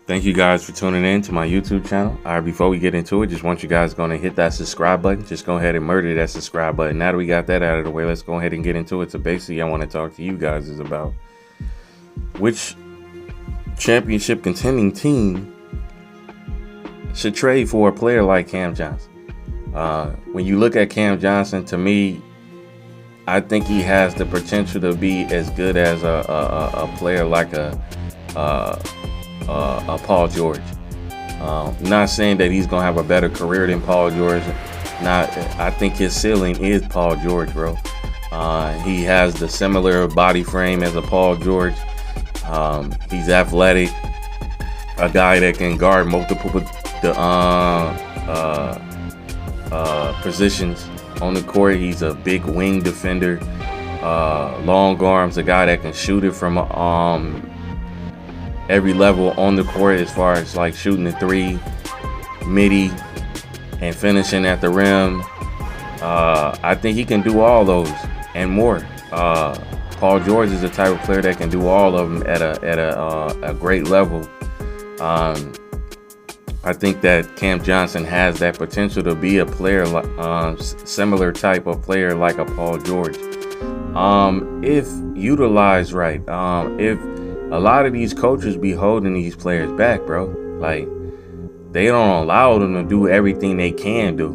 Thank you guys for tuning in to my YouTube channel. All right, before we get into it, just want you guys going to hit that subscribe button. Just go ahead and murder that subscribe button. Now that we got that out of the way, let's go ahead and get into it. So basically, I want to talk to you guys is about which championship contending team should trade for a player like Cam Johnson. When you look at Cam Johnson, to me, I think he has the potential to be as good as a player like a Paul George. Not saying that he's gonna have a better career than Paul George. I think his ceiling is Paul George, bro. He has the similar body frame as a Paul George. He's athletic, a guy that can guard multiple positions on the court. He's a big wing defender, long arms, a guy that can shoot it from every level on the court, as far as like shooting the three, midi, and finishing at the rim. I think he can do all those and more. Paul George is the type of player that can do all of them at a great level. I think that Cam Johnson has that potential to be a player, similar type of player like a Paul George. If utilized right, if a lot of these coaches be holding these players back, bro. Like, they don't allow them to do everything they can do,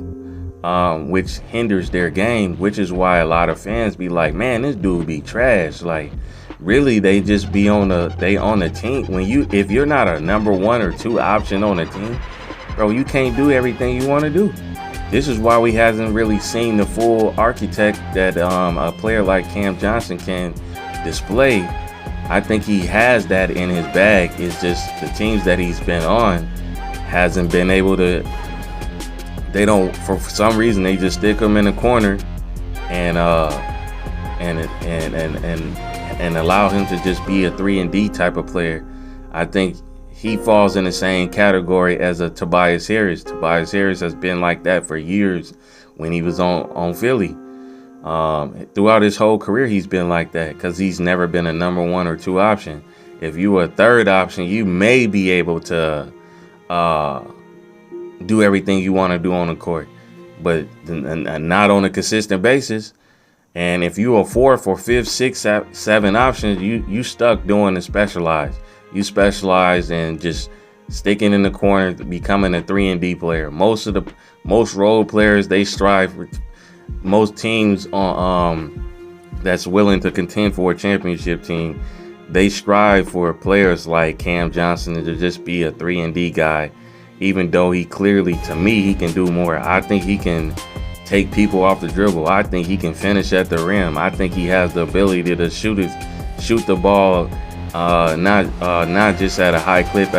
which hinders their game, which is why a lot of fans be like, man, this dude be trash. Like, really, they just be on the team. If you're not a number 1 or 2 option on the team, bro, you can't do everything you want to do. This is why we hasn't really seen the full architect that a player like Cam Johnson can display. I think he has that in his bag. It's just the teams that he's been on hasn't been able to. They don't, for some reason, they just stick him in a corner and allow him to just be a 3-and-D type of player. I think he falls in the same category as a Tobias Harris. Tobias Harris has been like that for years when he was on Philly. Throughout his whole career, he's been like that because he's never been a number 1 or 2 option. If you were a 3rd option, you may be able to do everything you want to do on the court, but not on a consistent basis. And if you are 4th or 5th, 6th, 7 options, you stuck doing the specialized. You specialize in just sticking in the corner, becoming a 3-and-D player. Most role players, they strive for. Most teams that's willing to contend for a championship team, they strive for players like Cam Johnson to just be a 3-and-D guy, even though he clearly, to me, he can do more. I think he can take people off the dribble. I think he can finish at the rim. I think he has the ability to shoot the ball, not just at a high clip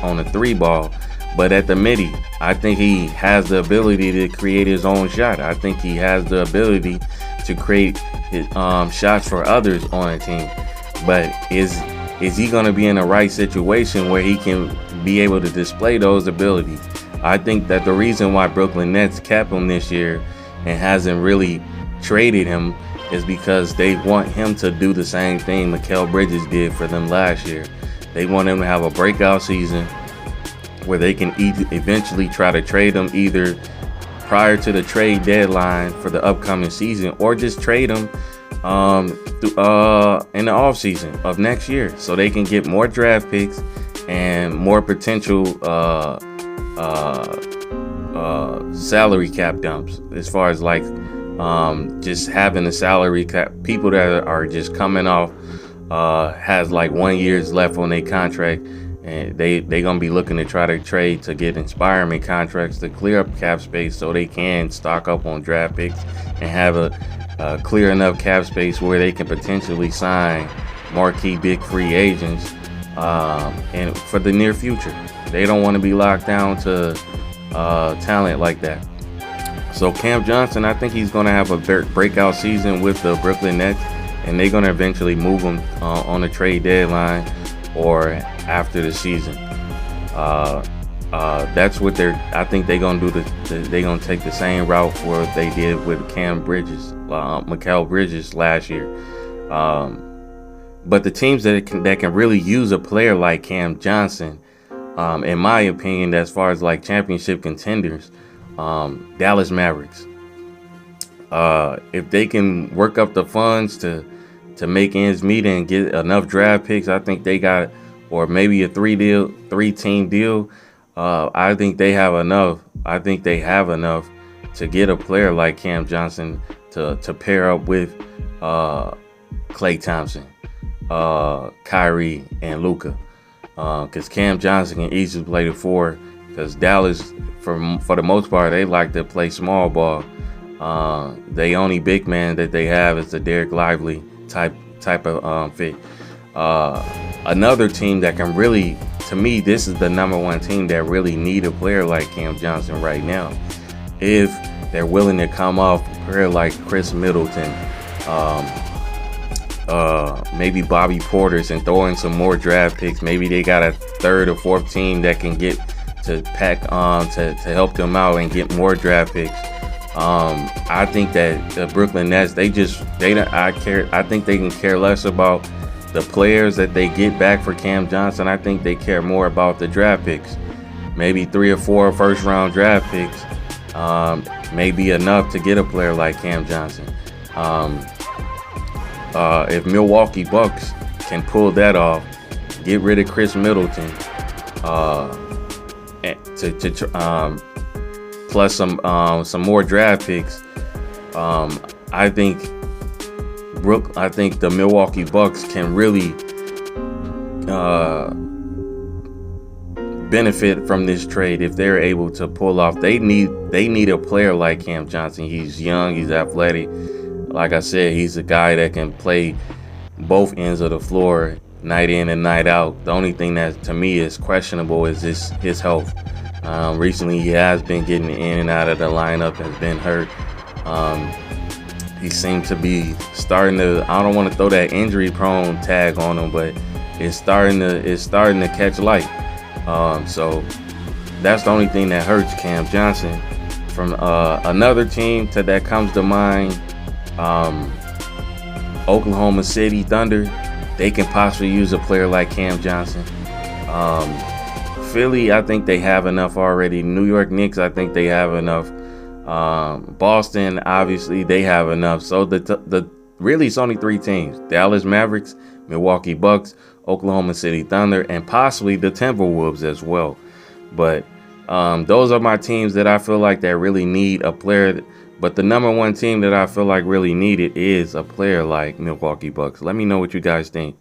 on the 3 ball, but at the midi. I think he has the ability to create his own shot. I think he has the ability to create his, shots for others on a team. But is he going to be in the right situation where he can be able to display those abilities? I think that the reason why Brooklyn Nets kept him this year and hasn't really traded him is because they want him to do the same thing Mikal Bridges did for them last year. They want him to have a breakout season where they can eventually try to trade him either prior to the trade deadline for the upcoming season, or just trade him in the offseason of next year, so they can get more draft picks and more potential salary cap dumps, as far as like just having the salary cap. People that are just coming off has like 1 year's left on their contract, and they gonna be looking to try to trade to get expiring contracts to clear up cap space so they can stock up on draft picks and have a clear enough cap space where they can potentially sign marquee big free agents and for the near future. They don't want to be locked down to talent like that. So Cam Johnson, I think he's going to have a breakout season with the Brooklyn Nets, and they're going to eventually move him on the trade deadline or after the season. That's what I think they're going to do. They're going to take the same route for what they did with Mikal Bridges last year. But the teams that can really use a player like Cam Johnson, in my opinion, as far as like championship contenders, Dallas Mavericks. If they can work up the funds to make ends meet and get enough draft picks, I think they got, or maybe a three team deal. I think they have enough. I think they have enough to get a player like Cam Johnson to pair up with Klay Thompson, Kyrie, and Luka. Because Cam Johnson can easily play the four. Because Dallas, for the most part, they like to play small ball. The only big man that they have is the Derek Lively type of fit. Another team that can really, to me, this is the number one team that really need a player like Cam Johnson right now. If they're willing to come off a player like Chris Middleton, maybe Bobby Portis, and throw in some more draft picks. Maybe they got a third or fourth team that can get to pack on to help them out and get more draft picks. I think that the Brooklyn Nets, I think they can care less about the players that they get back for Cam Johnson. I think they care more about the draft picks. Maybe 3 or 4 first round draft picks, maybe enough to get a player like Cam Johnson. If Milwaukee Bucks can pull that off, get rid of Chris Middleton, plus some more draft picks, I think the Milwaukee Bucks can really benefit from this trade if they're able to pull off. They need a player like Cam Johnson. He's young, he's athletic. Like I said, he's a guy that can play both ends of the floor night in and night out. The only thing that to me is questionable is his health. Recently, he has been getting in and out of the lineup, has been hurt. He seems to be starting to, I don't want to throw that injury prone tag on him, but it's starting to catch light. So that's the only thing that hurts Cam Johnson. From another team that comes to mind, Oklahoma City Thunder. They can possibly use a player like Cam Johnson. Philly, I think they have enough already. New York Knicks, I think they have enough. Boston, obviously, they have enough. So really it's only 3 teams: Dallas Mavericks, Milwaukee Bucks, Oklahoma City Thunder, and possibly the Timberwolves as well. But those are my teams that I feel like that really need a player. But the number one team that I feel like really need it is a player like Milwaukee Bucks. Let me know what you guys think.